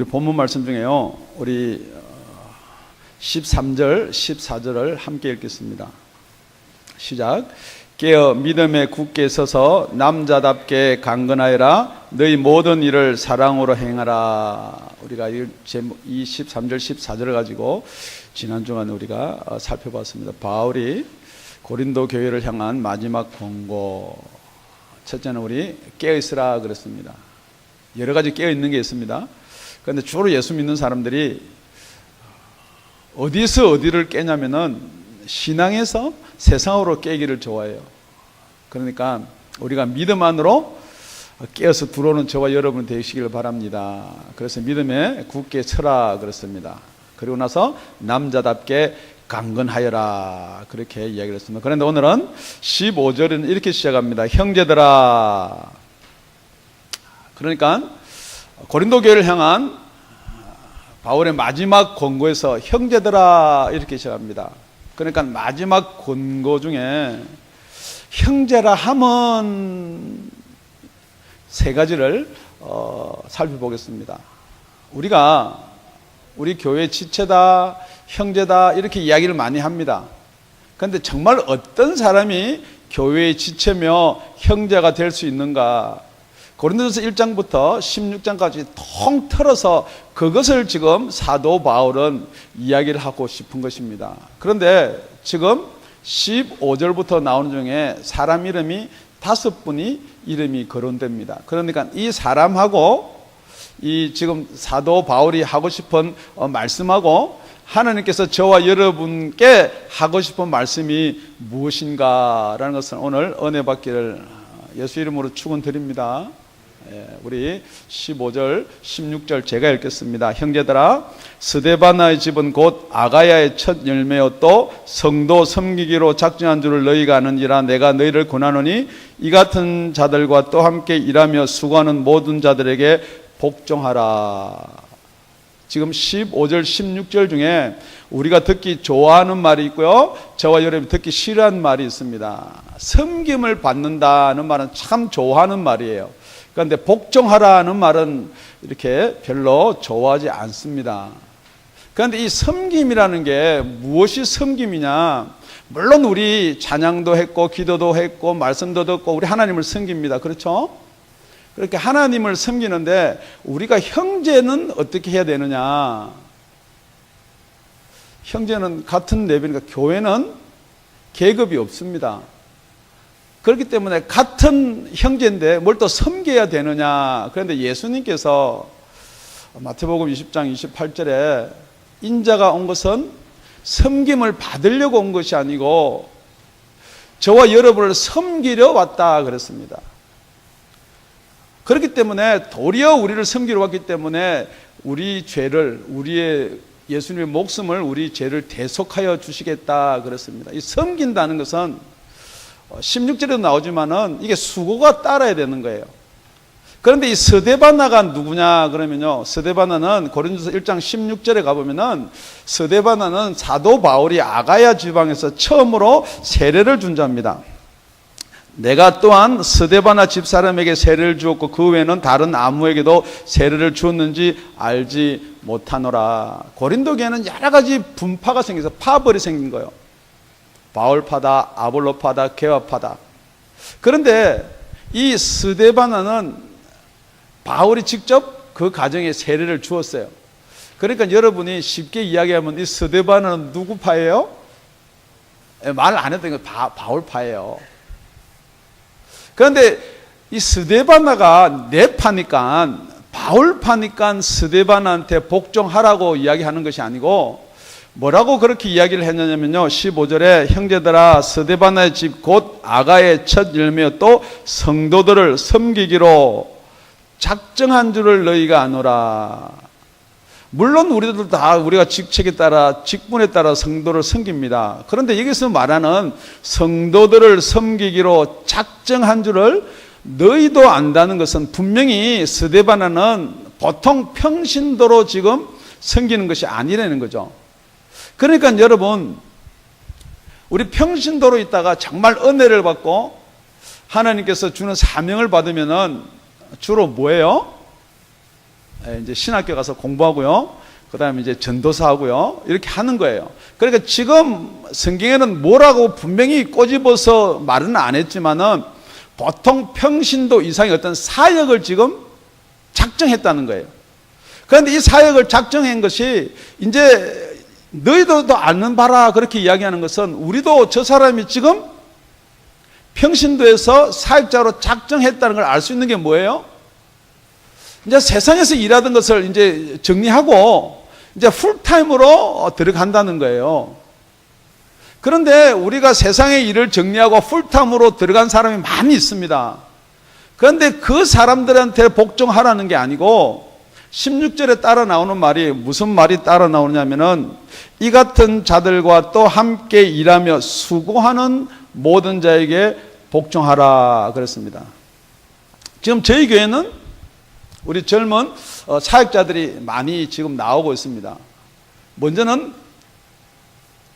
우리 본문 말씀 중에요, 우리 13절, 14절을 함께 읽겠습니다. 시작. 깨어 믿음에 굳게 서서 남자답게 강건하여라. 너희 모든 일을 사랑으로 행하라. 우리가 이 13절, 14절을 가지고 지난 주간에 우리가 살펴봤습니다. 바울이 고린도 교회를 향한 마지막 권고. 첫째는 우리 깨어있으라 그랬습니다. 여러 가지 깨어있는 게 있습니다. 그런데 주로 예수 믿는 사람들이 어디서 어디를 깨냐면은 신앙에서 세상으로 깨기를 좋아해요. 그러니까 우리가 믿음 안으로 깨어서 들어오는 저와 여러분 되시길 바랍니다. 그래서 믿음에 굳게 서라 그랬습니다. 그리고 나서 남자답게 강건하여라 그렇게 이야기를 했습니다. 그런데 오늘은 15절은 이렇게 시작합니다. 형제들아. 그러니까 고린도 교회를 향한 바울의 마지막 권고에서 형제들아 이렇게 시작합니다. 그러니까 마지막 권고 중에 형제라 하면 세 가지를 살펴보겠습니다. 우리 교회 지체다, 형제다 이렇게 이야기를 많이 합니다. 그런데 정말 어떤 사람이 교회의 지체며 형제가 될 수 있는가? 고린도전서 1장부터 16장까지 통틀어서 그것을 지금 사도 바울은 이야기를 하고 싶은 것입니다. 그런데 지금 15절부터 나오는 중에 사람 이름이 5분이 이름이 거론됩니다. 그러니까 이 사람하고 이 지금 사도 바울이 하고 싶은 말씀하고 하나님께서 저와 여러분께 하고 싶은 말씀이 무엇인가라는 것은 오늘 은혜 받기를 예수 이름으로 축원드립니다. 우리 15절, 16절 제가 읽겠습니다. 형제들아, 스데바나의 집은 곧 아가야의 첫 열매였도 성도 섬기기로 작정한 줄을 너희가 아는지라. 내가 너희를 권하노니 이 같은 자들과 또 함께 일하며 수고하는 모든 자들에게 복종하라. 지금 15절, 16절 중에 우리가 듣기 좋아하는 말이 있고요, 저와 여러분이 듣기 싫어하는 말이 있습니다. 섬김을 받는다는 말은 참 좋아하는 말이에요. 그런데 복종하라는 말은 이렇게 별로 좋아하지 않습니다. 그런데 이 섬김이라는 게 무엇이 섬김이냐? 물론 우리 찬양도 했고 기도도 했고 말씀도 듣고 우리 하나님을 섬깁니다. 그렇죠? 그렇게 하나님을 섬기는데 우리가 형제는 어떻게 해야 되느냐? 형제는 같은 레벨이니까 교회는 계급이 없습니다. 그렇기 때문에 같은 형제인데 뭘 또 섬겨야 되느냐? 그런데 예수님께서 마태복음 20장 28절에 인자가 온 것은 섬김을 받으려고 온 것이 아니고 저와 여러분을 섬기려 왔다 그랬습니다. 그렇기 때문에 도리어 우리를 섬기러 왔기 때문에 우리 죄를, 우리의 예수님의 목숨을 우리 죄를 대속하여 주시겠다 그랬습니다. 이 섬긴다는 것은 16절에도 나오지만은 이게 수고가 따라야 되는 거예요. 그런데 이 스데바나가 누구냐 그러면요, 스데바나는 고린도서 1장 16절에 가보면은 스데바나는 사도 바울이 아가야 지방에서 처음으로 세례를 준 자입니다. 내가 또한 스데바나 집사람에게 세례를 주었고 그 외에는 다른 아무에게도 세례를 주었는지 알지 못하노라. 고린도교회는 여러 가지 분파가 생겨서 파벌이 생긴 거예요. 바울파다, 아볼로파다, 게와파다. 그런데 이 스데바나는 바울이 직접 그 가정에 세례를 주었어요. 그러니까 여러분이 쉽게 이야기하면 이 스데바나는 누구 파예요? 말 안 해도 바울파예요. 그런데 이 스데바나가 내 파니까, 바울파니까 스데바나한테 복종하라고 이야기하는 것이 아니고 뭐라고 그렇게 이야기를 했냐면요, 15절에 형제들아, 스데바나의 집 곧 아가의 첫 열매였도 성도들을 섬기기로 작정한 줄을 너희가 아노라. 물론 우리들도 다 우리가 직책에 따라, 직분에 따라 성도를 섬깁니다. 그런데 여기서 말하는 성도들을 섬기기로 작정한 줄을 너희도 안다는 것은 분명히 스데바나는 보통 평신도로 지금 섬기는 것이 아니라는 거죠. 그러니까 여러분, 우리 평신도로 있다가 정말 은혜를 받고 하나님께서 주는 사명을 받으면은 주로 뭐예요? 이제 신학교 가서 공부하고요. 그 다음에 이제 전도사 하고요. 이렇게 하는 거예요. 그러니까 지금 성경에는 뭐라고 분명히 꼬집어서 말은 안 했지만은 보통 평신도 이상의 어떤 사역을 지금 작정했다는 거예요. 그런데 이 사역을 작정한 것이 이제 너희들도 아는 바라 그렇게 이야기하는 것은 우리도 저 사람이 지금 평신도에서 사역자로 작정했다는 걸 알 수 있는 게 뭐예요? 이제 세상에서 일하던 것을 이제 정리하고 이제 풀타임으로 들어간다는 거예요. 그런데 우리가 세상의 일을 정리하고 풀타임으로 들어간 사람이 많이 있습니다. 그런데 그 사람들한테 복종하라는 게 아니고 16절에 따라 나오는 말이 무슨 말이 따라 나오냐면은 이 같은 자들과 또 함께 일하며 수고하는 모든 자에게 복종하라 그랬습니다. 지금 저희 교회는 우리 젊은 사역자들이 많이 지금 나오고 있습니다. 먼저는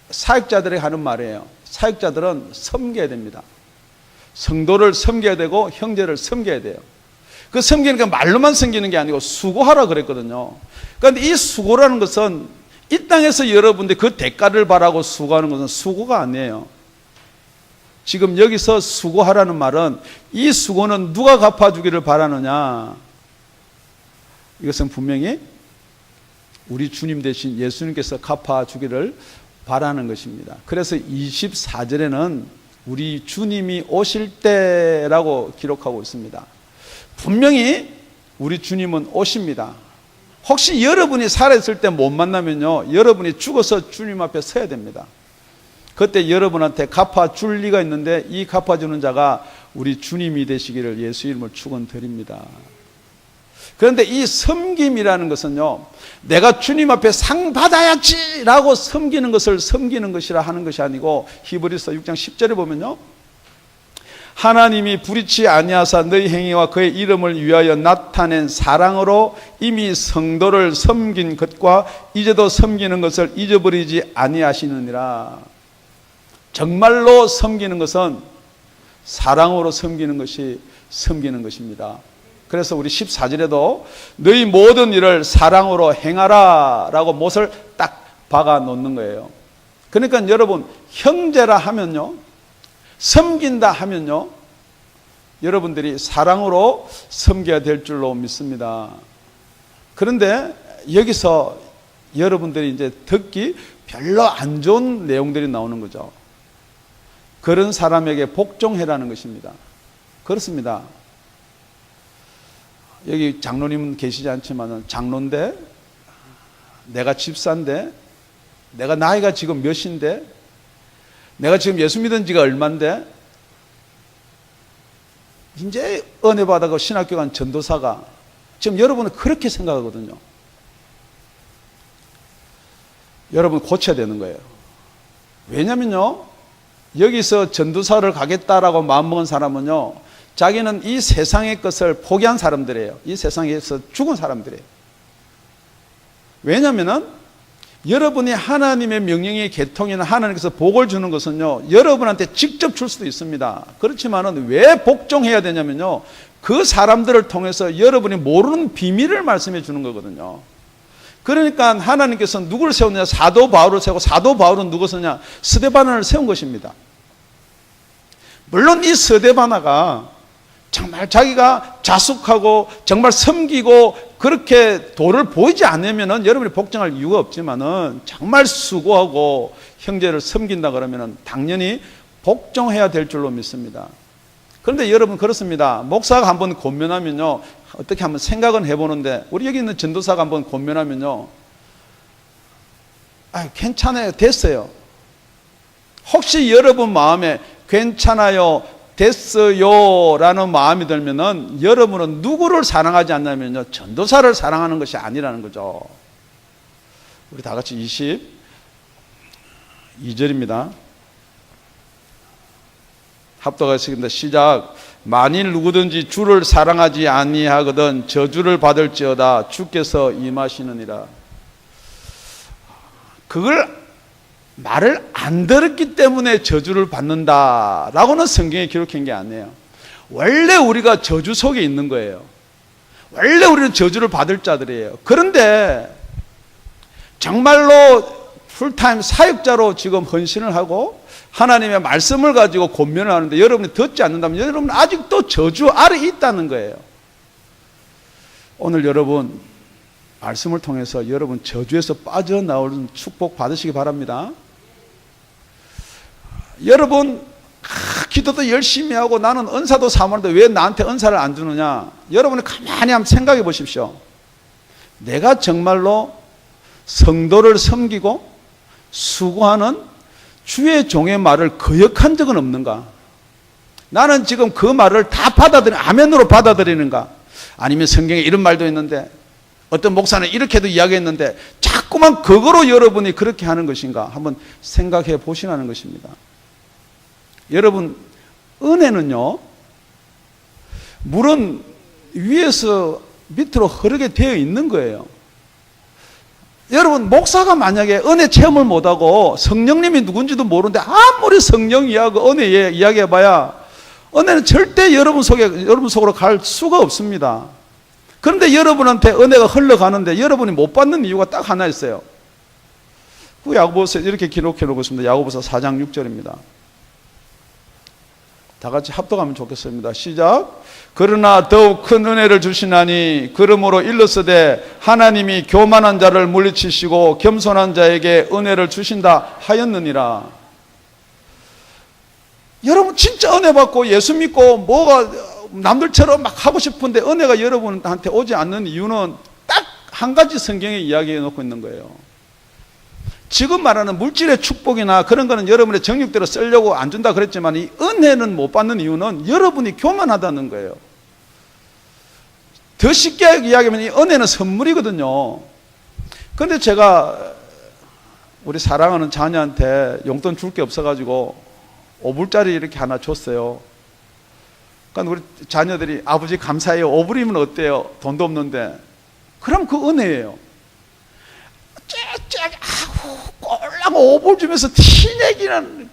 사역자들이 하는 말이에요. 사역자들은 섬겨야 됩니다. 성도를 섬겨야 되고 형제를 섬겨야 돼요. 그 섬기는 게 말로만 섬기는 게 아니고 수고하라 그랬거든요. 그런데 이 수고라는 것은 이 땅에서 여러분들 그 대가를 바라고 수고하는 것은 수고가 아니에요. 지금 여기서 수고하라는 말은 이 수고는 누가 갚아주기를 바라느냐? 이것은 분명히 우리 주님 대신 예수님께서 갚아주기를 바라는 것입니다. 그래서 24절에는 우리 주님이 오실 때라고 기록하고 있습니다. 분명히 우리 주님은 오십니다. 혹시 여러분이 살아있을 때 못 만나면요, 여러분이 죽어서 주님 앞에 서야 됩니다. 그때 여러분한테 갚아줄 리가 있는데 이 갚아주는 자가 우리 주님이 되시기를 예수 이름을 축원드립니다. 그런데 이 섬김이라는 것은요, 내가 주님 앞에 상 받아야지라고 섬기는 것을 섬기는 것이라 하는 것이 아니고 히브리서 6장 10절에 보면요, 하나님이 불의치 아니하사 너희 행위와 그의 이름을 위하여 나타낸 사랑으로 이미 성도를 섬긴 것과 이제도 섬기는 것을 잊어버리지 아니하시느니라. 정말로 섬기는 것은 사랑으로 섬기는 것이 섬기는 것입니다. 그래서 우리 14절에도 너희 모든 일을 사랑으로 행하라 라고 못을 딱 박아 놓는 거예요. 그러니까 여러분, 형제라 하면요, 섬긴다 하면요, 여러분들이 사랑으로 섬겨야 될 줄로 믿습니다. 그런데 여기서 여러분들이 이제 듣기 별로 안 좋은 내용들이 나오는 거죠. 그런 사람에게 복종해라는 것입니다. 그렇습니다. 여기 장로님은 계시지 않지만 장로인데, 내가 집사인데, 내가 나이가 지금 몇인데, 내가 지금 예수 믿은 지가 얼만데, 이제 은혜 받아가 신학교 간 전도사가 지금 여러분은 그렇게 생각하거든요. 여러분 고쳐야 되는 거예요. 왜냐면요, 여기서 전도사를 가겠다라고 마음먹은 사람은요, 자기는 이 세상의 것을 포기한 사람들이에요. 이 세상에서 죽은 사람들이에요. 왜냐면은 여러분이 하나님의 명령의 계통이나 하나님께서 복을 주는 것은요, 여러분한테 직접 줄 수도 있습니다. 그렇지만은 왜 복종해야 되냐면요, 그 사람들을 통해서 여러분이 모르는 비밀을 말씀해 주는 거거든요. 그러니까 하나님께서 누구를 세웠느냐? 사도 바울을 세우고, 사도 바울은 누구였냐? 스데바나를 세운 것입니다. 물론 이 스데바나가 정말 자기가 자숙하고 정말 섬기고 그렇게 도를 보이지 않으면은 여러분이 복종할 이유가 없지만은 정말 수고하고 형제를 섬긴다 그러면은 당연히 복종해야 될 줄로 믿습니다. 그런데 여러분 그렇습니다. 목사가 한번 권면하면요, 어떻게 한번 생각은 해보는데, 우리 여기 있는 전도사가 한번 권면하면요, 괜찮아요, 됐어요. 혹시 여러분 마음에 괜찮아요, 됐어요 라는 마음이 들면은 여러분은 누구를 사랑하지 않냐면요, 전도사를 사랑하는 것이 아니라는 거죠. 우리 다 같이 22절입니다. 합독하겠습니다. 시작. 만일 누구든지 주를 사랑하지 아니하거든 저주를 받을지어다. 주께서 임하시느니라. 그걸 말을 안 들었기 때문에 저주를 받는다라고는 성경에 기록한 게 아니에요. 원래 우리가 저주 속에 있는 거예요. 원래 우리는 저주를 받을 자들이에요. 그런데 정말로 풀타임 사역자로 지금 헌신을 하고 하나님의 말씀을 가지고 권면을 하는데 여러분이 듣지 않는다면 여러분은 아직도 저주 아래 있다는 거예요. 오늘 여러분 말씀을 통해서 여러분 저주에서 빠져나오는 축복 받으시기 바랍니다. 여러분 기도도 열심히 하고 나는 은사도 사모하는데 왜 나한테 은사를 안 주느냐? 여러분이 가만히 한번 생각해 보십시오. 내가 정말로 성도를 섬기고 수고하는 주의 종의 말을 거역한 적은 없는가? 나는 지금 그 말을 다 아멘으로 받아들이는가? 아니면 성경에 이런 말도 있는데 어떤 목사는 이렇게도 이야기했는데 자꾸만 그거로 여러분이 그렇게 하는 것인가? 한번 생각해 보시라는 것입니다. 여러분, 은혜는요, 물은 위에서 밑으로 흐르게 되어 있는 거예요. 여러분, 목사가 만약에 은혜 체험을 못하고 성령님이 누군지도 모르는데 아무리 성령 이야기, 은혜 이야기해봐야 은혜는 절대 여러분 속으로 갈 수가 없습니다. 그런데 여러분한테 은혜가 흘러가는데 여러분이 못 받는 이유가 딱 하나 있어요. 그 야고보서 이렇게 기록해 놓고 있습니다. 야고보서 4장 6절입니다. 다 같이 합독하면 좋겠습니다. 시작. 그러나 더욱 큰 은혜를 주시나니 그러므로 일렀으되 하나님이 교만한 자를 물리치시고 겸손한 자에게 은혜를 주신다 하였느니라. 여러분 진짜 은혜 받고 예수 믿고 뭐가 남들처럼 막 하고 싶은데 은혜가 여러분한테 오지 않는 이유는 딱 한 가지 성경에 이야기해 놓고 있는 거예요. 지금 말하는 물질의 축복이나 그런 거는 여러분의 정욕대로 쓰려고 안 준다 그랬지만 이 은혜는 못 받는 이유는 여러분이 교만하다는 거예요. 더 쉽게 이야기하면 이 은혜는 선물이거든요. 그런데 제가 우리 사랑하는 자녀한테 용돈 줄 게 없어가지고 5불짜리 이렇게 하나 줬어요. 그러니까 우리 자녀들이 아버지 감사해요. 5불이면 어때요? 돈도 없는데. 그럼 그 은혜예요. 꼴랑 5불 주면서 티내기는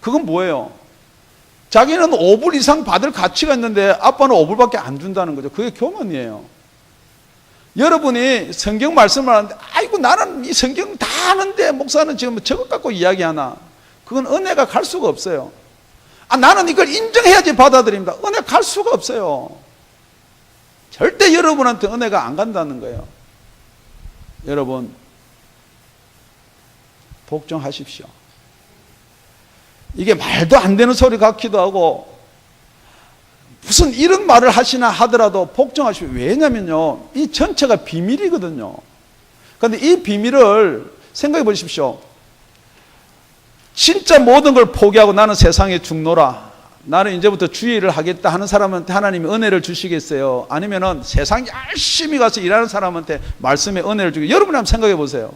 그건 뭐예요? 자기는 5불 이상 받을 가치가 있는데 아빠는 5불밖에 안 준다는 거죠. 그게 교만이에요. 여러분이 성경 말씀을 하는데 아이고 나는 이 성경 다 아는데 목사는 지금 저것 갖고 이야기하나? 그건 은혜가 갈 수가 없어요. 나는 이걸 인정해야지 받아들입니다. 은혜 갈 수가 없어요. 절대 여러분한테 은혜가 안 간다는 거예요. 여러분 복종하십시오. 이게 말도 안 되는 소리 같기도 하고 무슨 이런 말을 하시나 하더라도 복종하십시오. 왜냐면요 이 전체가 비밀이거든요. 그런데 이 비밀을 생각해 보십시오. 진짜 모든 걸 포기하고 나는 세상에 죽노라, 나는 이제부터 주의 일을 하겠다 하는 사람한테 하나님이 은혜를 주시겠어요? 아니면은 세상 열심히 가서 일하는 사람한테 말씀의 은혜를 주겠어요? 여러분 한번 생각해 보세요.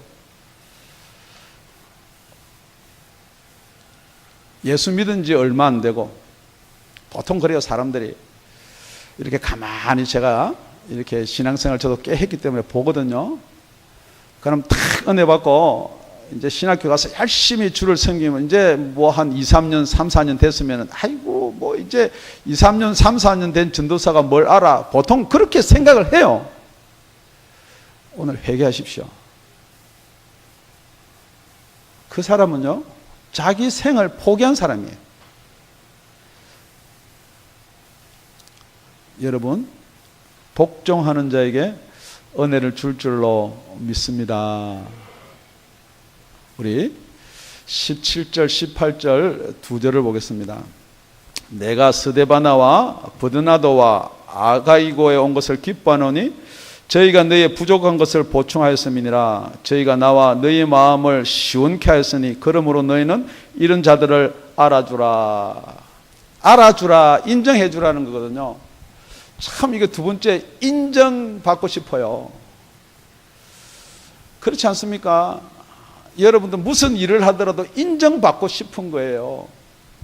예수 믿은 지 얼마 안 되고 보통 그래요. 사람들이 이렇게 가만히 제가 이렇게 신앙생활 저도 꽤 했기 때문에 보거든요. 그럼 탁 은혜 받고 이제 신학교 가서 열심히 주를 섬기면 이제 뭐 한 2, 3년, 3, 4년 됐으면 아이고 뭐 이제 2, 3년, 3, 4년 된 전도사가 뭘 알아? 보통 그렇게 생각을 해요. 오늘 회개하십시오. 그 사람은요 자기 생을 포기한 사람이에요. 여러분 복종하는 자에게 은혜를 줄 줄로 믿습니다. 우리 17절 18절 두 절을 보겠습니다. 내가 스데바나와 브드나도와 아가이고에 온 것을 기뻐하노니 저희가 너희의 부족한 것을 보충하였음이니라. 저희가 나와 너희의 마음을 시원케 하였으니 그러므로 너희는 이런 자들을 알아주라. 알아주라, 인정해주라는 거거든요. 참 이게 두 번째, 인정받고 싶어요. 그렇지 않습니까? 여러분들 무슨 일을 하더라도 인정받고 싶은 거예요.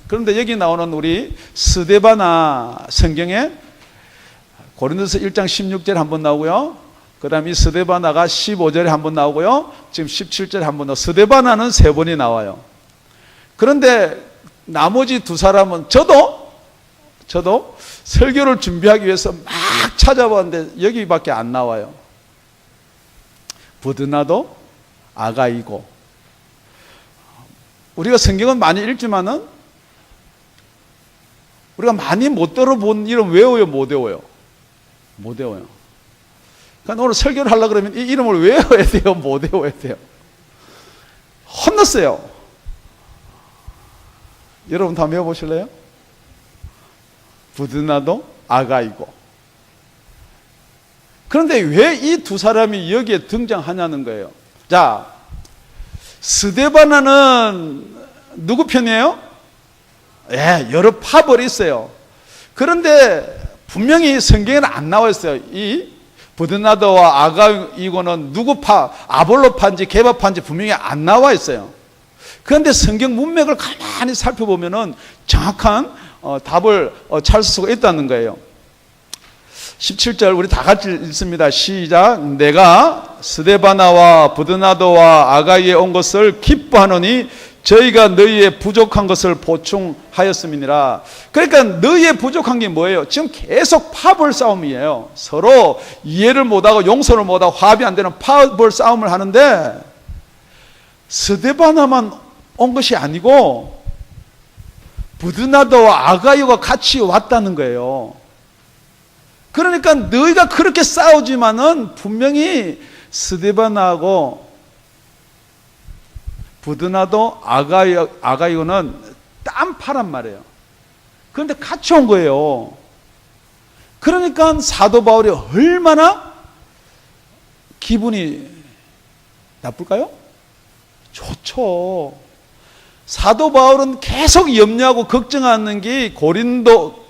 그런데 여기 나오는 우리 스데바나, 성경에 고린도서 1장 16절에 한번 나오고요. 그 다음에 이 스데바나가 15절에 한번 나오고요. 지금 17절에 한번 나오고, 스데바나는 3번이 나와요. 그런데 나머지 두 사람은 저도 설교를 준비하기 위해서 찾아봤는데 여기밖에 안 나와요. 부드나도 아가이고. 우리가 성경은 많이 읽지만은 우리가 많이 못 들어본 이름 외워요, 못 외워요? 못 외워요. 그러니까 오늘 설교를 하려고 그러면 이 이름을 외워야 돼요, 못 외워야 돼요? 혼났어요. 여러분 다 외워보실래요? 부드나도 아가이고. 그런데 왜 이 두 사람이 여기에 등장하냐는 거예요. 자, 스데바나는 누구 편이에요? 예, 여러 파벌이 있어요. 그런데 분명히 성경에는 안 나와 있어요. 이 부드나도와 아가이고는 누구 파, 아볼로 파인지 게바 파인지 분명히 안 나와 있어요. 그런데 성경 문맥을 가만히 살펴보면은 정확한 답을 찾을 수가 있다는 거예요. 17절 우리 다 같이 읽습니다. 시작. 내가 스데바나와 부드나도와 아가이에 온 것을 기뻐하노니 저희가 너희의 부족한 것을 보충하였음이니라. 그러니까 너희의 부족한 게 뭐예요? 지금 계속 파벌 싸움이에요. 서로 이해를 못하고 용서를 못하고 화합이 안 되는 파벌 싸움을 하는데 스데바나만 온 것이 아니고 부드나도와 아가이가 같이 왔다는 거예요. 그러니까 너희가 그렇게 싸우지만은 분명히 스데바나하고 부드나도 아가이고는 딴파란 말이에요. 그런데 같이 온 거예요. 그러니까 사도 바울이 얼마나 기분이 나쁠까요? 좋죠. 사도 바울은 계속 염려하고 걱정하는 게 고린도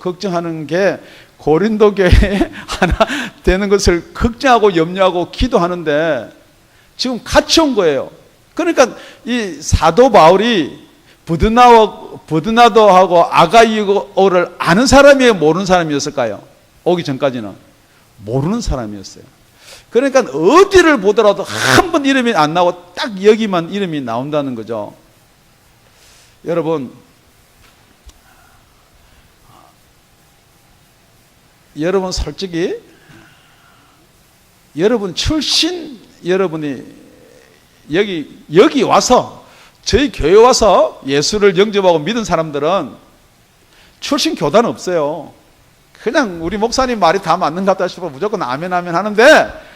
교회에 하나 되는 것을 걱정하고 염려하고 기도하는데 지금 같이 온 거예요. 그러니까 이 사도 바울이 부드나도하고 아가이고를 아는 사람이에요, 모르는 사람이었을까요? 오기 전까지는 모르는 사람이었어요. 그러니까 어디를 보더라도 한 번 이름이 안 나오고 딱 여기만 이름이 나온다는 거죠. 여러분 솔직히 여러분 출신 여러분이 여기 와서 저희 교회 와서 예수를 영접하고 믿은 사람들은 출신 교단은 없어요. 그냥 우리 목사님 말이 다 맞는 것 같다 싶어 무조건 아멘 아멘 하는데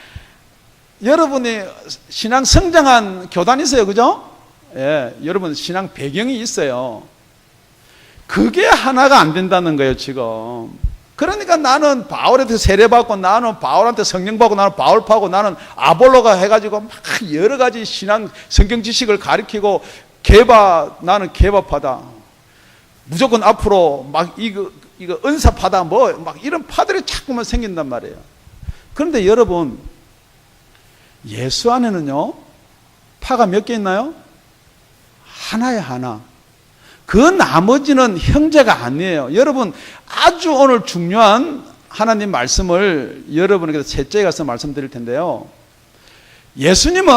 여러분이 신앙 성장한 교단이 있어요. 그죠? 예, 여러분 신앙 배경이 있어요. 그게 하나가 안 된다는 거예요 지금. 그러니까 나는 바울한테 세례받고 나는 바울한테 성령 받고 나는 바울 파고 나는 아볼로가 해가지고 막 여러 가지 신앙 성경 지식을 가르치고 나는 개바파다. 무조건 앞으로 막 이거 은사파다 뭐 막 이런 파들이 자꾸만 생긴단 말이에요. 그런데 여러분 예수 안에는요 파가 몇 개 있나요? 하나에 하나. 그 나머지는 형제가 아니에요. 여러분 아주 오늘 중요한 하나님 말씀을 여러분에게 셋째에 가서 말씀드릴 텐데요. 예수님이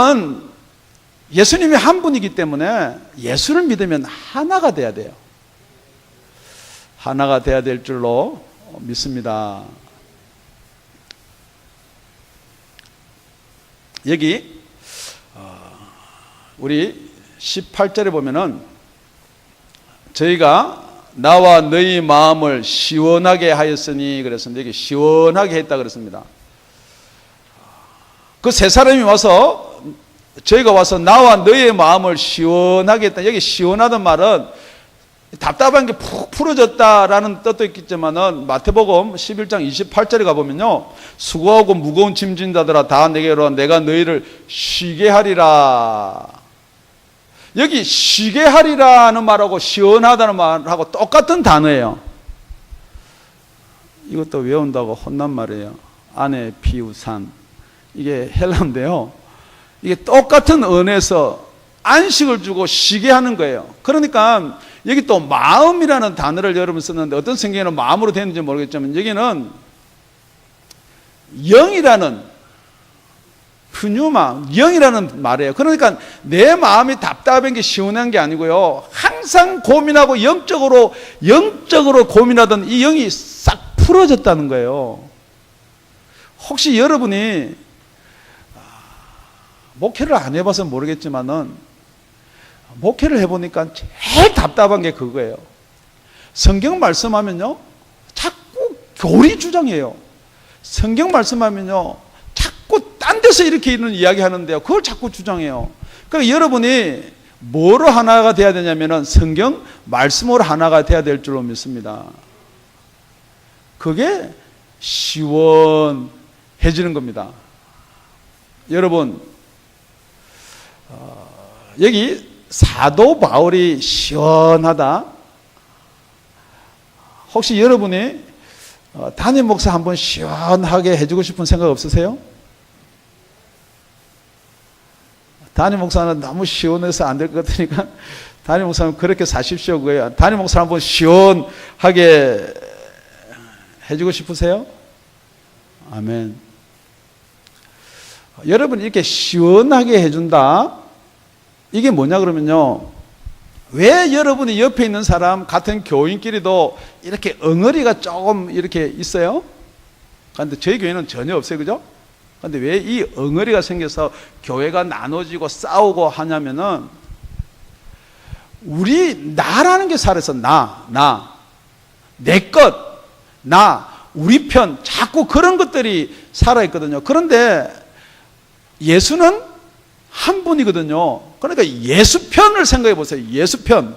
한 분이기 때문에 예수를 믿으면 하나가 돼야 돼요. 하나가 돼야 될 줄로 믿습니다. 여기 우리 18절에 보면은 저희가 나와 너희 마음을 시원하게 하였으니 그랬습니다. 여기 시원하게 했다 그랬습니다. 그 세 사람이 와서 저희가 와서 나와 너희의 마음을 시원하게 했다. 여기 시원하다는 말은 답답한 게 푹 풀어졌다라는 뜻도 있겠지만은 마태복음 11장 28절에 가보면요. 수고하고 무거운 짐진 자들아 다 내게로 와 내가 너희를 쉬게 하리라. 여기 쉬게 하리라는 말하고 시원하다는 말하고 똑같은 단어예요. 이것도 외운다고 혼난 말이에요. 아네 피우산. 이게 헬라인데요. 이게 똑같은 언어에서 안식을 주고 쉬게 하는 거예요. 그러니까 여기 또 마음이라는 단어를 여러분 썼는데 어떤 성경에는 마음으로 되는지 모르겠지만 여기는 영이라는 푸뉴마, 영이라는 말이에요. 그러니까 내 마음이 답답한 게 시원한 게 아니고요. 항상 고민하고 영적으로 고민하던 이 영이 싹 풀어졌다는 거예요. 혹시 여러분이 목회를 안 해봐서 모르겠지만은 목회를 해보니까 제일 답답한 게 그거예요. 성경 말씀하면요 자꾸 교리 주장해요. 성경 말씀하면요 자꾸 딴 데서 이렇게 있는 이야기 하는데요 그걸 자꾸 주장해요. 그러니까 여러분이 뭐로 하나가 돼야 되냐면은 성경 말씀으로 하나가 돼야 될 줄로 믿습니다. 그게 시원해지는 겁니다. 여러분 여기 사도 바울이 시원하다. 혹시 여러분이 담임 목사 한번 시원하게 해주고 싶은 생각 없으세요? 담임 목사는 너무 시원해서 안 될 것 같으니까 담임 목사는 그렇게 사십시오. 그거예요. 담임 목사 한번 시원하게 해주고 싶으세요? 아멘. 여러분 이렇게 시원하게 해준다. 이게 뭐냐 그러면요. 왜 여러분이 옆에 있는 사람 같은 교인끼리도 이렇게 엉어리가 조금 이렇게 있어요? 그런데 저희 교회는 전혀 없어요. 그죠? 그런데 왜 이 엉어리가 생겨서 교회가 나눠지고 싸우고 하냐면은 우리 나라는 게 살아서 내 것, 우리 편 자꾸 그런 것들이 살아있거든요. 그런데 예수는 한 분이거든요. 그러니까 예수 편을 생각해 보세요. 예수 편.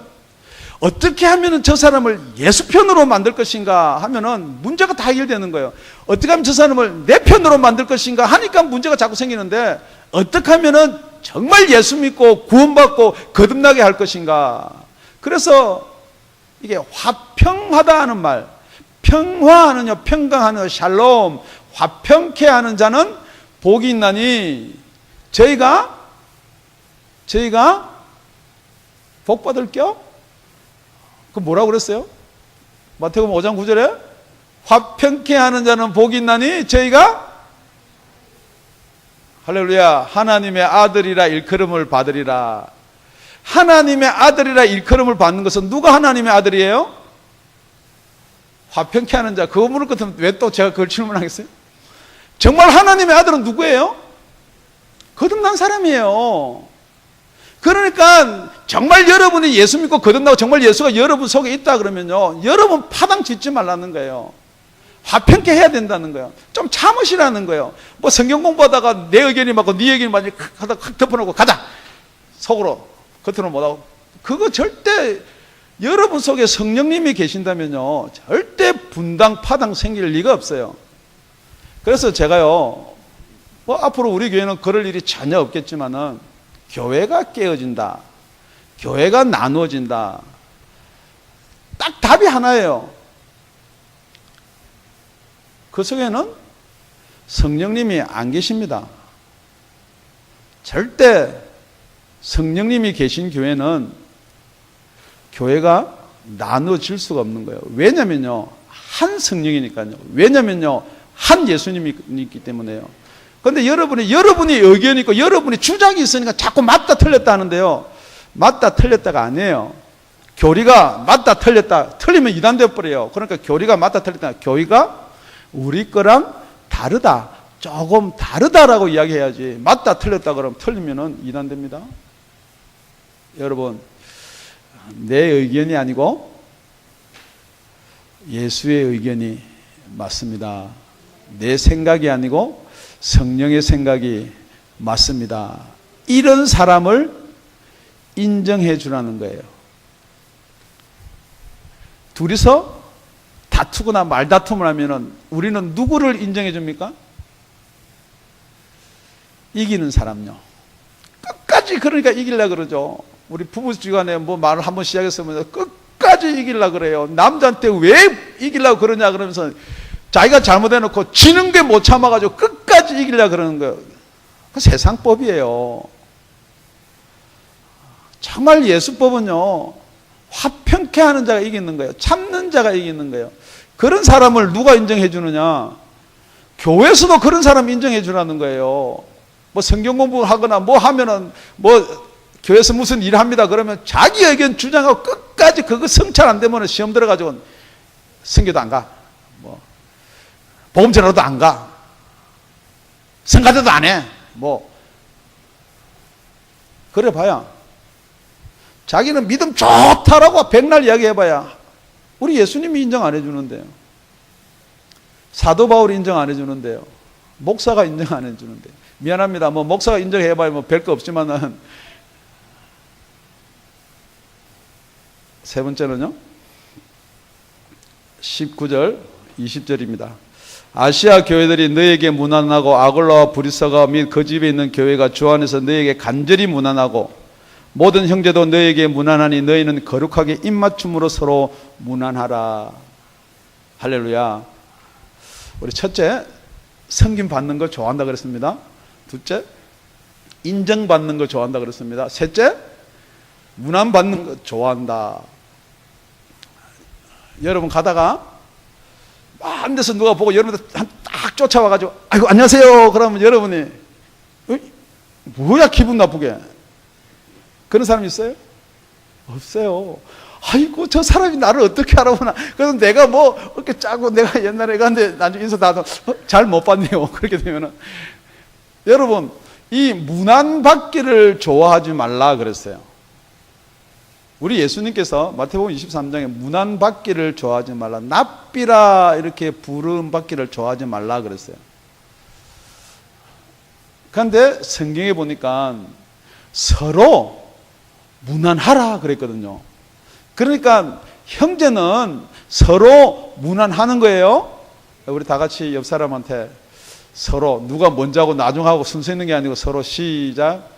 어떻게 하면 저 사람을 예수 편으로 만들 것인가 하면은 문제가 다 해결되는 거예요. 어떻게 하면 저 사람을 내 편으로 만들 것인가 하니까 문제가 자꾸 생기는데 어떻게 하면은 정말 예수 믿고 구원받고 거듭나게 할 것인가. 그래서 이게 화평하다 하는 말, 평화하느냐 평강하느냐 샬롬, 화평케 하는 자는 복이 있나니 저희가 복 받을게요? 그 뭐라고 그랬어요? 마태복음 5장 9절에 화평케 하는 자는 복이 있나니 저희가 할렐루야 하나님의 아들이라 일컬음을 받으리라. 하나님의 아들이라 일컬음을 받는 것은 누가 하나님의 아들이에요? 화평케 하는 자. 그거 물을 것 같으면 왜 또 제가 그걸 질문하겠어요? 정말 하나님의 아들은 누구예요? 거듭난 사람이에요. 그러니까 정말 여러분이 예수 믿고 거듭나고 정말 예수가 여러분 속에 있다 그러면요 여러분 파당 짓지 말라는 거예요. 화평케 해야 된다는 거예요. 좀 참으시라는 거예요. 뭐 성경 공부하다가 내 의견이 맞고 네 의견이 맞고 하다가 확 덮어놓고 가자 속으로 겉으로 못하고 그거 절대 여러분 속에 성령님이 계신다면요 절대 분당 파당 생길 리가 없어요. 그래서 제가요 뭐 앞으로 우리 교회는 그럴 일이 전혀 없겠지만은 교회가 깨어진다, 교회가 나누어진다, 딱 답이 하나예요. 그 속에는 성령님이 안 계십니다. 절대 성령님이 계신 교회는 교회가 나누어질 수가 없는 거예요. 왜냐면요 한 성령이니까요. 왜냐면요 한 예수님이 있기 때문에요. 그런데 여러분이 의견이 있고 여러분이 주장이 있으니까 자꾸 맞다 틀렸다 하는데요. 맞다 틀렸다가 아니에요. 교리가 맞다 틀렸다 틀리면 이단되어 버려요. 그러니까 교리가 맞다 틀렸다. 교리가 우리 거랑 다르다. 조금 다르다라고 이야기해야지. 맞다 틀렸다 그러면 틀리면은 이단됩니다. 여러분 내 의견이 아니고 예수의 의견이 맞습니다. 내 생각이 아니고 성령의 생각이 맞습니다. 이런 사람을 인정해 주라는 거예요. 둘이서 다투거나 말다툼을 하면은 우리는 누구를 인정해 줍니까? 이기는 사람요. 끝까지 그러니까 이기려고 그러죠. 우리 부부지간에 뭐 말을 한번 시작했으면 끝까지 이기려고 그래요. 남자한테 왜 이기려고 그러냐 그러면서 자기가 잘못해놓고 지는 게 못 참아가지고 끝까지 이기려고 그러는 거예요. 그 세상법이에요. 정말 예수법은요 화평케 하는 자가 이기는 거예요. 참는 자가 이기는 거예요. 그런 사람을 누가 인정해 주느냐? 교회에서도 그런 사람 인정해 주라는 거예요. 뭐 성경 공부하거나 뭐 하면은 뭐 교회에서 무슨 일 합니다 그러면 자기 의견 주장하고 끝까지 그거 성찰 안 되면 시험 들어가지고 선교도 안 가. 뭐 복음 전하러도 안 가. 성가대도 안 해. 뭐 그래 봐야 자기는 믿음 좋다라고 백날 이야기해봐야 우리 예수님이 인정 안 해주는데요. 사도 바울이 인정 안 해주는데요. 목사가 인정 안 해주는데 미안합니다. 뭐 목사가 인정해봐야 뭐 별거 없지만은 세 번째는요 19절 20절입니다. 아시아 교회들이 너에게 무난하고 아굴라와 브리스가 및 그 집에 있는 교회가 주 안에서 너에게 간절히 무난하고 모든 형제도 너에게 무난하니 너희는 거룩하게 입맞춤으로 서로 무난하라. 할렐루야. 우리 첫째, 섬김 받는 거 좋아한다 그랬습니다. 둘째, 인정받는 거 좋아한다 그랬습니다. 셋째, 무난 받는 거 좋아한다. 여러분 가다가 한 데서 누가 보고 여러분들 딱 쫓아와가지고 아이고 안녕하세요 그러면 여러분이 뭐야 기분 나쁘게 그런 사람 있어요? 없어요. 아이고 저 사람이 나를 어떻게 알아보나. 그래서 내가 뭐 이렇게 짜고 내가 옛날에 갔는데 나중에 인사 다 잘 못 봤네요. 그렇게 되면은 여러분 이 무난받기를 좋아하지 말라 그랬어요. 우리 예수님께서 마태복음 23장에 무난받기를 좋아하지 말라, 납비라 이렇게 부름받기를 좋아하지 말라 그랬어요. 그런데 성경에 보니까 서로 무난하라 그랬거든요. 그러니까 형제는 서로 무난하는 거예요. 우리 다 같이 옆 사람한테 서로 누가 먼저 하고 나중 하고 순서 있는 게 아니고 서로 시작.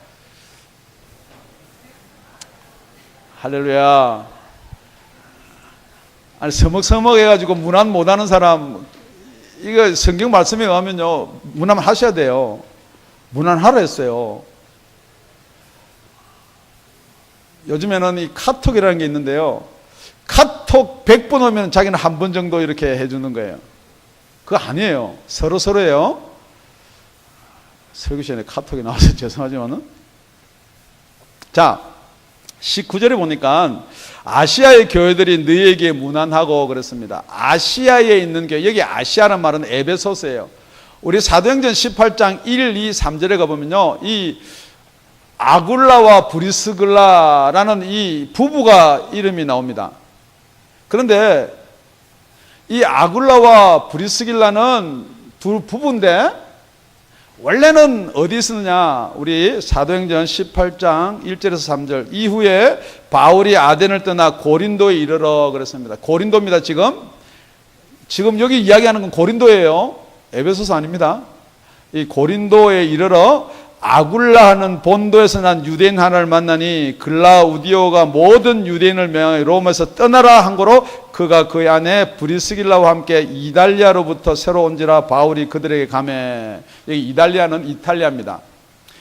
할렐루야. 아니 서먹서먹 해가지고 무난 못하는 사람 이거 성경 말씀에 의하면요 무난 하셔야 돼요. 무난하라 했어요. 요즘에는 이 카톡이라는 게 있는데요. 카톡 100번 오면 자기는 한 번 정도 이렇게 해주는 거예요. 그거 아니에요. 서로예요. 설교 시간에 카톡이 나와서 죄송하지만은. 자, 19절에 보니까 아시아의 교회들이 너희에게 무난하고 그랬습니다. 아시아에 있는 교회, 여기 아시아라는 말은 에베소서예요. 우리 사도행전 18장 1, 2, 3절에 가보면요. 이 아굴라와 브리스글라라는 이 부부가 이름이 나옵니다. 그런데 이 아굴라와 브리스길라는 두 부부인데 원래는 어디 있었느냐. 우리 사도행전 18장 1절에서 3절 이후에 바울이 아덴을 떠나 고린도에 이르러 그랬습니다. 고린도입니다. 지금 여기 이야기하는 건 고린도예요. 에베소서 아닙니다. 이 고린도에 이르러 아굴라 하는 본도에서 난 유대인 하나를 만나니 글라우디오가 모든 유대인을 명하여 로마에서 떠나라 한 거로 그가 그 안에 브리스길라와 함께 이달리아로부터 새로 온지라 바울이 그들에게 가매. 여기 이달리아는 이탈리아입니다.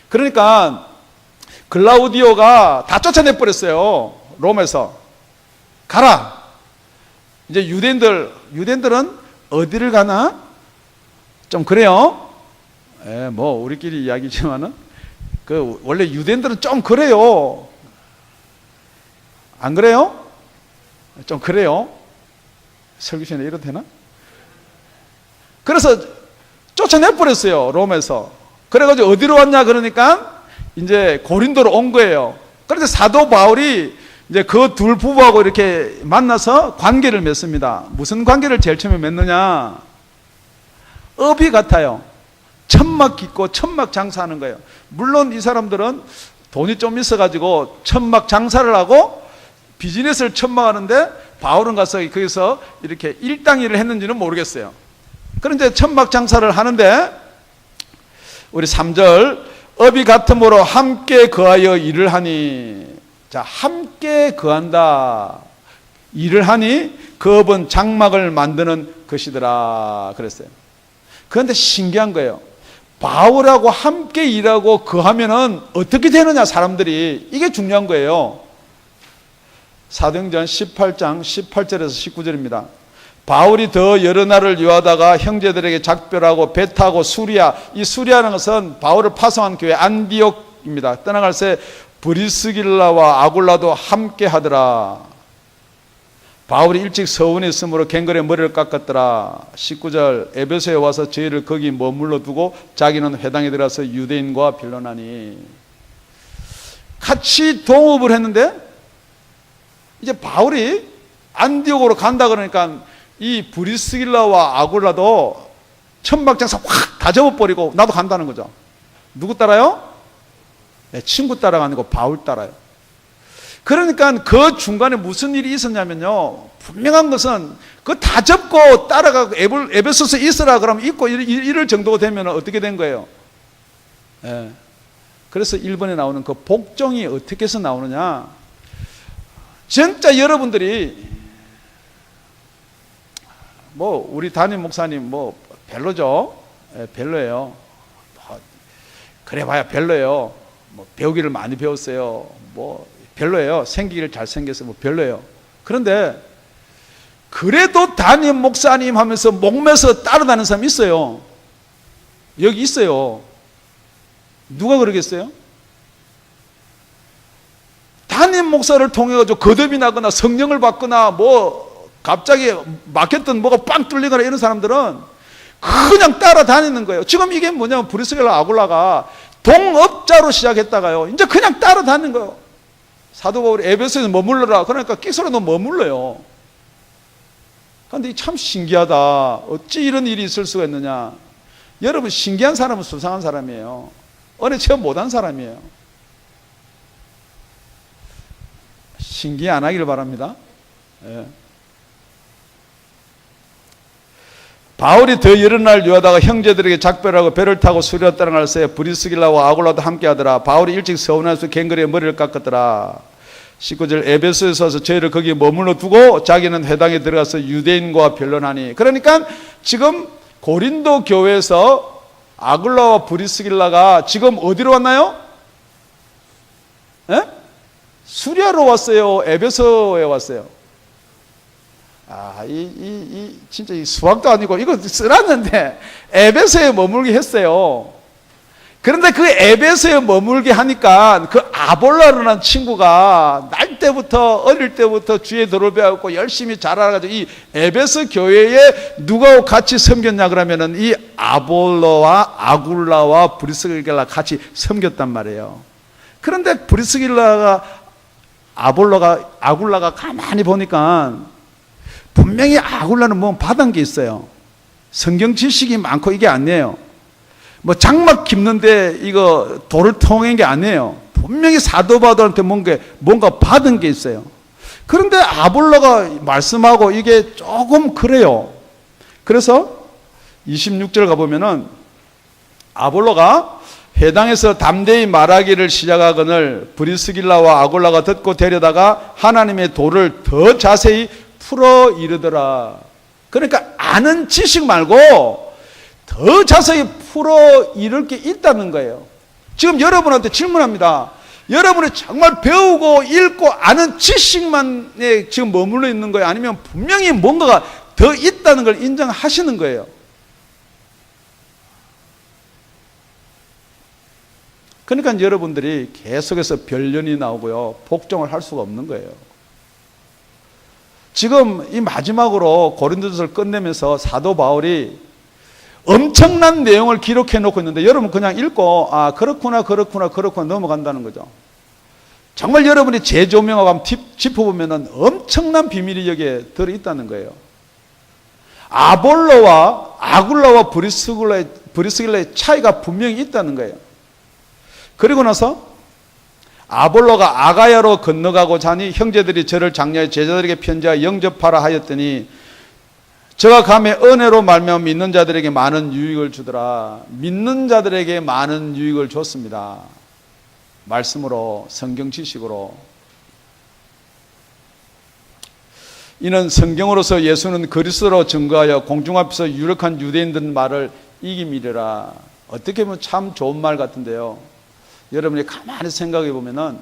그러니까 글라우디오가 다 쫓아내 버렸어요. 로마에서 가라. 이제 유대인들은 어디를 가나 좀 그래요. 뭐 우리끼리 이야기지만은 원래 유대인들은 좀 그래요. 안 그래요? 좀 그래요. 설교 시간에 이래도 되나? 그래서 쫓아내 버렸어요. 롬에서. 그래가지고 어디로 왔냐 그러니까 이제 고린도로 온 거예요. 그런데 사도 바울이 이제 그 둘 부부하고 이렇게 만나서 관계를 맺습니다. 무슨 관계를 제일 처음에 맺느냐? 업이 같아요. 천막 깃고 천막 장사하는 거예요. 물론 이 사람들은 돈이 좀 있어가지고 천막 장사를 하고 비즈니스를 천막하는데 바울은 가서 거기서 이렇게 일당일을 했는지는 모르겠어요. 그런데 천막 장사를 하는데 우리 3절 업이 같음으로 함께 거하여 일을 하니. 자, 함께 거한다. 일을 하니 그 업은 장막을 만드는 것이더라 그랬어요. 그런데 신기한 거예요. 바울하고 함께 일하고 거하면은 어떻게 되느냐 사람들이. 이게 중요한 거예요. 사도행전 18장 18절에서 19절입니다. 바울이 더 여러 날을 유하다가 형제들에게 작별하고 배 타고 수리아. 이 수리아라는 것은 바울을 파송한 교회 안디옥입니다. 떠나갈 새 브리스길라와 아굴라도 함께 하더라. 바울이 일찍 서원에 있으므로 갱걸에 머리를 깎았더라. 19절 에베소에 와서 저희를 거기 머물러 두고 자기는 회당에 들어가서 유대인과 변론하니. 같이 동업을 했는데 이제 바울이 안디옥으로 간다 그러니까 이 브리스길라와 아굴라도 천박장사 확 다 접어버리고 나도 간다는 거죠. 누구 따라요? 네, 친구 따라가 아니고 바울 따라요. 그러니까 그 중간에 무슨 일이 있었냐면요, 분명한 것은 그거 다 접고 따라가고 에베소서 있으라 그러면 있고 이럴 정도가 되면 어떻게 된 거예요? 네. 그래서 1번에 나오는 그 복종이 어떻게 해서 나오느냐, 진짜 여러분들이 뭐 우리 담임 목사님 뭐 별로죠. 예, 별로예요. 그래봐야 별로예요. 뭐 배우기를 많이 배웠어요. 뭐 별로예요. 생기기를 잘생겨서 뭐 별로예요. 그런데 그래도 담임 목사님 하면서 목매서 따라다니는 사람 있어요. 여기 있어요. 누가 그러겠어요? 담임 목사를 통해 가지고 거듭이 나거나 성령을 받거나 뭐 갑자기 막혔던 뭐가 빵 뚫리거나 이런 사람들은 그냥 따라다니는 거예요. 지금 이게 뭐냐면 브리스길라 아굴라가 동업자로 시작했다가요, 이제 그냥 따라다니는 거예요. 사도 바울이 에베소에서 머물러라 그러니까 끼소리도 머물러요. 그런데 참 신기하다. 어찌 이런 일이 있을 수가 있느냐. 여러분, 신기한 사람은 수상한 사람이에요. 은혜 체험 못한 사람이에요. 신기 안 하기를 바랍니다. 예. 바울이 더 여러 날 유하다가 형제들에게 작별하고 배를 타고 수리라 떠나갈새 브리스길라와 아굴라도 함께하더라. 바울이 일찍 서원에서 갱거리에 머리를 깎았더라. 19절 에베소에서 와서 저희를 거기에 머물러 두고 자기는 회당에 들어가서 유대인과 변론하니. 그러니까 지금 고린도 교회에서 아굴라와 브리스길라가 지금 어디로 왔나요? 에? 수리아로 왔어요? 에베소에 왔어요? 진짜 수학도 아니고 이거 써놨는데 에베소에 머물게 했어요. 그런데 그 에베소에 머물게 하니까 그 아볼라라는 친구가 어릴 때부터 주의 도를 배웠고 열심히 자라가지고 이 에베소 교회에 누가 같이 섬겼냐 그러면은 이 아볼로와 아굴라와 브리스길라 같이 섬겼단 말이에요. 그런데 브리스길라가 아굴라가 가만히 보니까 분명히 아굴라는 뭐 받은 게 있어요. 성경 지식이 많고 이게 아니에요. 뭐 장막 깁는데 이거 돌을 통한 게 아니에요. 분명히 사도 바울한테 뭔가 받은 게 있어요. 그런데 아볼로가 말씀하고 이게 조금 그래요. 그래서 26절 가보면은 아볼로가 회당에서 담대히 말하기를 시작하거늘 브리스길라와 아굴라가 듣고 데려다가 하나님의 도를 더 자세히 풀어 이르더라. 그러니까 아는 지식 말고 더 자세히 풀어 이룰 게 있다는 거예요. 지금 여러분한테 질문합니다. 여러분이 정말 배우고 읽고 아는 지식만에 지금 머물러 있는 거예요? 아니면 분명히 뭔가가 더 있다는 걸 인정하시는 거예요? 그러니까 여러분들이 계속해서 변론이 나오고요, 복종을 할 수가 없는 거예요. 지금 이 마지막으로 고린도전서를 끝내면서 사도 바울이 엄청난 내용을 기록해 놓고 있는데 여러분 그냥 읽고 그렇구나 넘어간다는 거죠. 정말 여러분이 재조명하고 한번 짚어보면 엄청난 비밀이 여기에 들어있다는 거예요. 아볼로와 아굴라와 브리스길라의 차이가 분명히 있다는 거예요. 그리고 나서 아볼로가 아가야로 건너가고자 하니 형제들이 저를 장려해 제자들에게 편지하여 영접하라 하였더니 저가 감에 은혜로 말미암아 믿는 자들에게 많은 유익을 주더라. 믿는 자들에게 많은 유익을 줬습니다. 말씀으로, 성경 지식으로. 이는 성경으로서 예수는 그리스도로 증거하여 공중 앞에서 유력한 유대인들 말을 이김이리라. 어떻게 보면 참 좋은 말 같은데요, 여러분이 가만히 생각해 보면은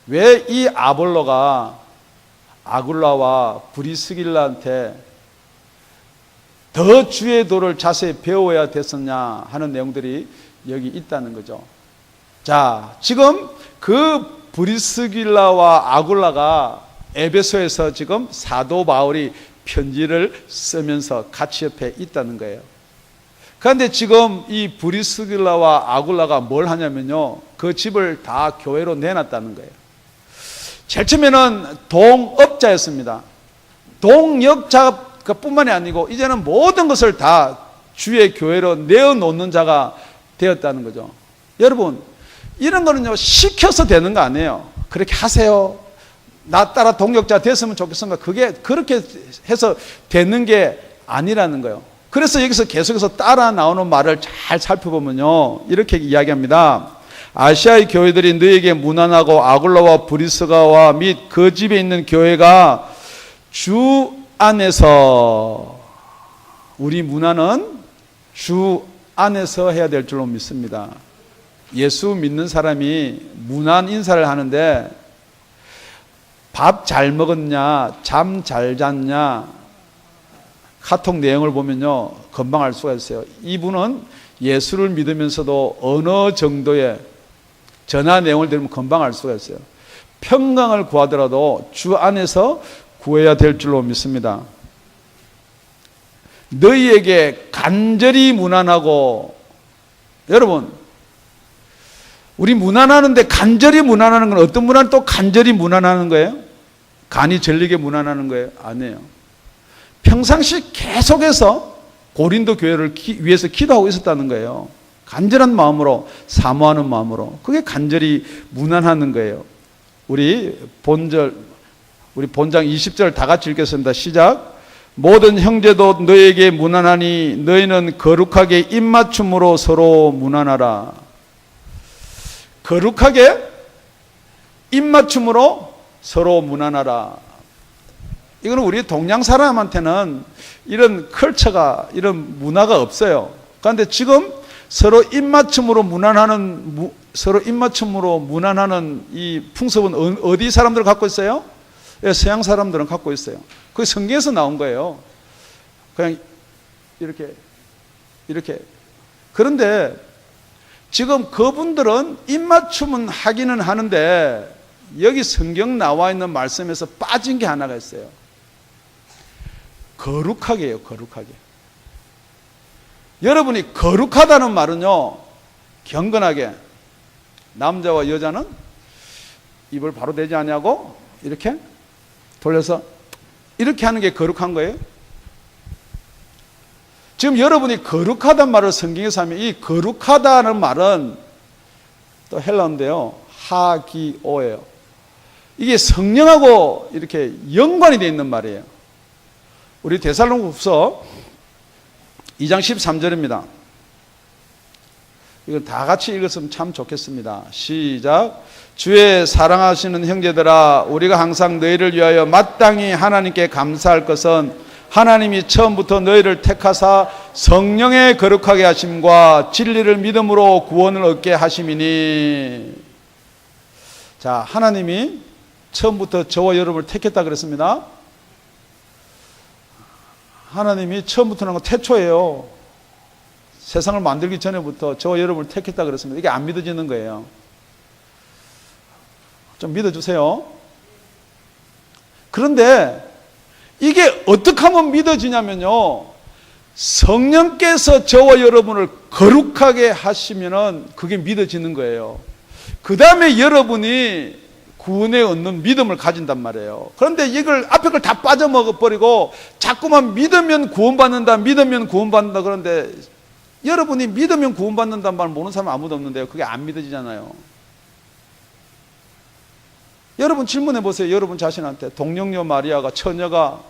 왜 이 아볼로가 아굴라와 브리스길라한테 더 주의 도를 자세히 배워야 됐었냐 하는 내용들이 여기 있다는 거죠. 자, 지금 그 브리스길라와 아굴라가 에베소에서 지금 사도 바울이 편지를 쓰면서 같이 옆에 있다는 거예요. 그런데 지금 이 브리스길라와 아굴라가 뭘 하냐면요, 그 집을 다 교회로 내놨다는 거예요. 제일 처음에는 동업자였습니다. 동역자뿐만이 아니고 이제는 모든 것을 다 주의 교회로 내어놓는 자가 되었다는 거죠. 여러분, 이런 거는요, 시켜서 되는 거 아니에요. 그렇게 하세요. 나 따라 동역자 됐으면 좋겠습니다. 그게 그렇게 해서 되는 게 아니라는 거예요. 그래서 여기서 계속해서 따라 나오는 말을 잘 살펴보면요, 이렇게 이야기합니다. 아시아의 교회들이 너에게 무난하고 아굴라와 브리스가와 및 그 집에 있는 교회가 주 안에서, 우리 문화는 주 안에서 해야 될 줄로 믿습니다. 예수 믿는 사람이 문안 인사를 하는데 밥 잘 먹었냐, 잠 잘 잤냐, 카톡 내용을 보면요, 금방 알 수가 있어요. 이분은 예수를 믿으면서도 어느 정도의 전화 내용을 들으면 금방 알 수가 있어요. 평강을 구하더라도 주 안에서 구해야 될 줄로 믿습니다. 너희에게 간절히 문안하고, 여러분, 우리 문안하는데 간절히 문안하는 건 어떤 문안, 또 간절히 문안하는 거예요? 간이 절리게 문안하는 거예요? 아니에요. 평상시 계속해서 고린도 교회를 위해서 기도하고 있었다는 거예요. 간절한 마음으로, 사모하는 마음으로. 그게 간절히 문안하는 거예요. 우리 본장 20절 다 같이 읽겠습니다. 시작. 모든 형제도 너에게 문안하니 너희는 거룩하게 입맞춤으로 서로 문안하라. 거룩하게 입맞춤으로 서로 문안하라. 이거는 우리 동양 사람한테는 이런 컬처가, 이런 문화가 없어요. 그런데 지금 서로 입맞춤으로 문안하는 이 풍습은 어디 사람들 갖고 있어요? 서양 사람들은 갖고 있어요. 그게 성경에서 나온 거예요. 그냥 이렇게. 그런데 지금 그분들은 입맞춤은 하기는 하는데 여기 성경 나와 있는 말씀에서 빠진 게 하나가 있어요. 거룩하게요, 거룩하게. 여러분이 거룩하다는 말은요, 경건하게, 남자와 여자는 입을 바로 대지 않냐고 이렇게 돌려서 이렇게 하는 게 거룩한 거예요. 지금 여러분이 거룩하다는 말을 성경에서 하면, 이 거룩하다는 말은 또 헬라어인데요, 하기오예요. 이게 성령하고 이렇게 연관이 되어 있는 말이에요. 우리 데살로니가후서 2장 13절입니다. 이거 다 같이 읽었으면 참 좋겠습니다. 시작. 주의 사랑하시는 형제들아, 우리가 항상 너희를 위하여 마땅히 하나님께 감사할 것은 하나님이 처음부터 너희를 택하사 성령의 거룩하게 하심과 진리를 믿음으로 구원을 얻게 하심이니. 자, 하나님이 처음부터 저와 여러분을 택했다 그랬습니다. 하나님이 처음부터는 건 태초예요. 세상을 만들기 전에부터 저와 여러분을 택했다 그랬습니다. 이게 안 믿어지는 거예요. 좀 믿어주세요. 그런데 이게 어떻게 하면 믿어지냐면요, 성령께서 저와 여러분을 거룩하게 하시면은 그게 믿어지는 거예요. 그 다음에 여러분이 구원에 얻는 믿음을 가진단 말이에요. 그런데 이걸 앞에 걸 다 빠져먹어버리고 자꾸만 믿으면 구원받는다, 믿으면 구원받는다. 그런데 여러분이 믿으면 구원받는다는 말 모르는 사람 아무도 없는데요, 그게 안 믿어지잖아요. 여러분 질문해 보세요. 여러분 자신한테, 동령녀 마리아가, 처녀가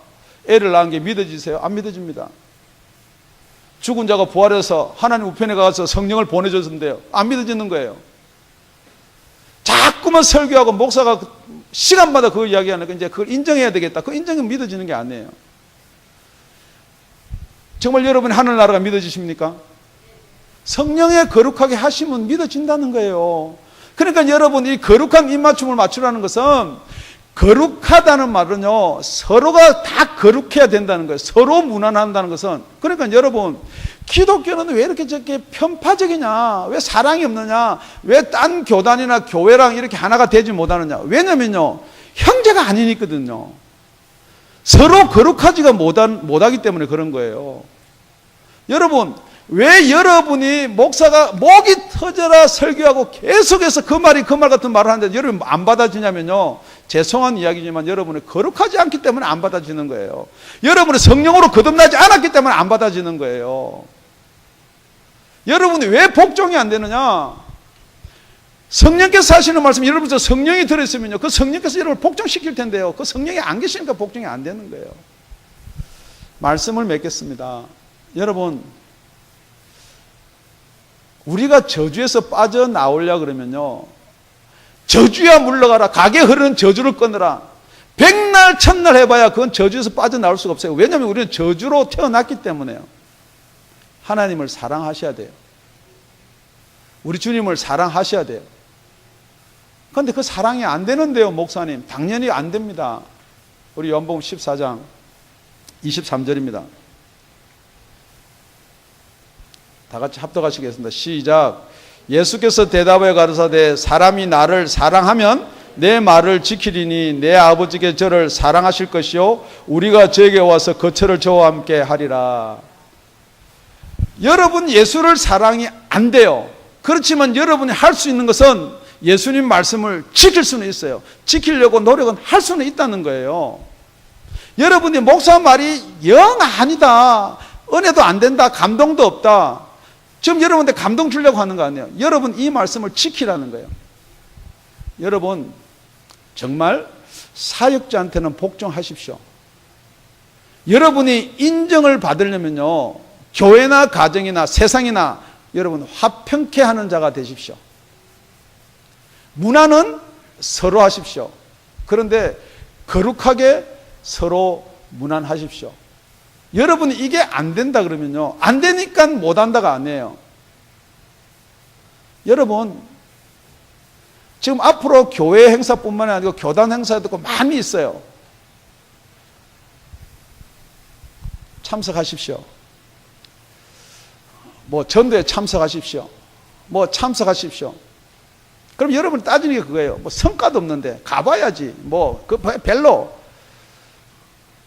애를 낳은 게 믿어지세요? 안 믿어집니다. 죽은 자가 부활해서 하나님 우편에 가서 성령을 보내줬는데요, 안 믿어지는 거예요. 자꾸만 설교하고 목사가 시간마다 그걸 이야기하니까 이제 그걸 인정해야 되겠다. 그 인정은 믿어지는 게 아니에요. 정말 여러분이 하늘나라가 믿어지십니까? 성령의 거룩하게 하시면 믿어진다는 거예요. 그러니까 여러분, 이 거룩한 입맞춤을 맞추라는 것은, 거룩하다는 말은요, 서로가 다 거룩해야 된다는 거예요. 서로 무난한다는 것은. 그러니까 여러분, 기독교는 왜 이렇게 저렇게 편파적이냐? 왜 사랑이 없느냐? 왜 딴 교단이나 교회랑 이렇게 하나가 되지 못하느냐? 왜냐면요, 형제가 아니거든요. 서로 거룩하지가 못하기 때문에 그런 거예요. 여러분, 왜 여러분이 목사가 목이 터져라 설교하고 계속해서 그 말 같은 말을 하는데 여러분 안 받아지냐면요, 죄송한 이야기지만 여러분이 거룩하지 않기 때문에 안 받아지는 거예요. 여러분이 성령으로 거듭나지 않았기 때문에 안 받아지는 거예요. 여러분이 왜 복종이 안 되느냐? 성령께서 하시는 말씀, 여러분 성령이 들어있으면요, 그 성령께서 여러분을 복종시킬 텐데요, 그 성령이 안 계시니까 복종이 안 되는 거예요. 말씀을 맺겠습니다. 여러분, 우리가 저주에서 빠져나오려고 그러면요, 저주야 물러가라, 가게 흐르는 저주를 끊으라, 백날 천날 해봐야 그건 저주에서 빠져나올 수가 없어요. 왜냐하면 우리는 저주로 태어났기 때문에요. 하나님을 사랑하셔야 돼요. 우리 주님을 사랑하셔야 돼요. 그런데 그 사랑이 안 되는데요, 목사님. 당연히 안 됩니다. 우리 요한복음 14장 23절입니다. 다 같이 합독하시겠습니다. 시작. 예수께서 대답하여 가르사대 사람이 나를 사랑하면 내 말을 지키리니 내 아버지께 저를 사랑하실 것이요 우리가 저에게 와서 거처를 저와 함께 하리라. 여러분 예수를 사랑이 안 돼요. 그렇지만 여러분이 할 수 있는 것은 예수님 말씀을 지킬 수는 있어요. 지키려고 노력은 할 수는 있다는 거예요. 여러분이 목사 말이 영 아니다, 은혜도 안 된다, 감동도 없다, 지금 여러분한테 감동 주려고 하는 거 아니에요. 여러분 이 말씀을 지키라는 거예요. 여러분 정말 사역자한테는 복종하십시오. 여러분이 인정을 받으려면요, 교회나 가정이나 세상이나 여러분 화평케 하는 자가 되십시오. 문화는 서로 하십시오. 그런데 거룩하게 서로 문안하십시오. 여러분이 이게 안 된다 그러면요, 안 되니까 못 한다가 아니에요. 여러분 지금 앞으로 교회 행사뿐만 아니고 교단 행사도 많이 있어요. 참석하십시오. 뭐 전도에 참석하십시오. 뭐 참석하십시오. 그럼 여러분 따지는 게 그거예요. 뭐 성과도 없는데 가봐야지. 뭐 그 별로.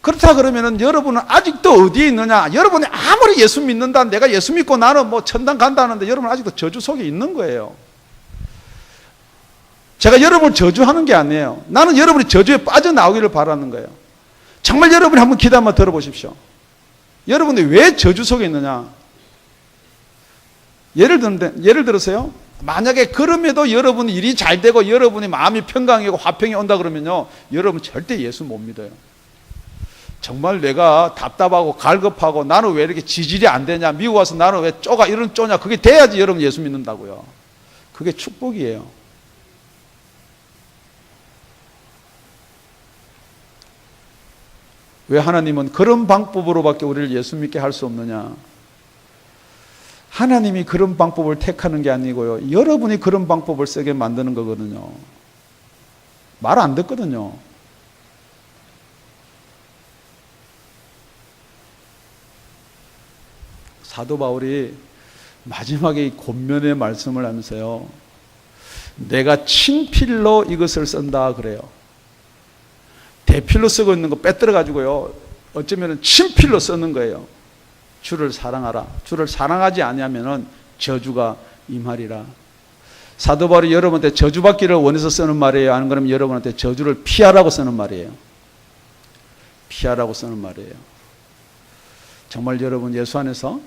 그렇다 그러면은 여러분은 아직도 어디에 있느냐? 여러분이 아무리 예수 믿는다, 내가 예수 믿고 나는 뭐 천당 간다는데 여러분 아직도 저주 속에 있는 거예요. 제가 여러분을 저주하는 게 아니에요. 나는 여러분이 저주에 빠져나오기를 바라는 거예요. 정말 여러분이 한번 기도 한번 들어보십시오. 여러분이 왜 저주 속에 있느냐? 예를 들어서요, 만약에 그럼에도 여러분이 일이 잘 되고 여러분이 마음이 평강이고 화평이 온다 그러면요, 여러분 절대 예수 못 믿어요. 정말 내가 답답하고 갈급하고 나는 왜 이렇게 지질이 안 되냐, 미국 와서 나는 왜 이런 쪼냐, 그게 돼야지 여러분 예수 믿는다고요. 그게 축복이에요. 왜 하나님은 그런 방법으로밖에 우리를 예수 믿게 할 수 없느냐? 하나님이 그런 방법을 택하는 게 아니고요, 여러분이 그런 방법을 쓰게 만드는 거거든요. 말 안 듣거든요. 사도 바울이 마지막에 이 권면의 말씀을 하면서요, 내가 친필로 이것을 쓴다 그래요. 대필로 쓰고 있는 거 빼뜨려 가지고요, 어쩌면 친필로 쓰는 거예요. 주를 사랑하라. 주를 사랑하지 아니하면은 저주가 임하리라. 사도 바울이 여러분한테 저주받기를 원해서 쓰는 말이에요? 안 그러면 여러분한테 저주를 피하라고 쓰는 말이에요? 피하라고 쓰는 말이에요. 정말 여러분 예수 안에서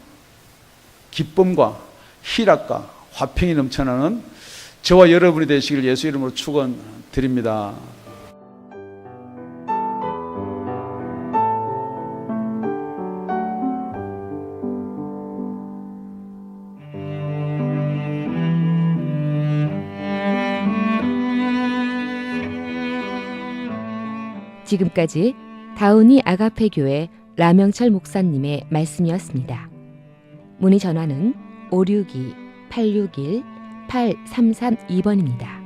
기쁨과 희락과 화평이 넘쳐나는 저와 여러분이 되시길 예수 이름으로 축원드립니다. 지금까지 다운이 아가페 교회 라명철 목사님의 말씀이었습니다. 문의 전화는 562-861-8332번입니다.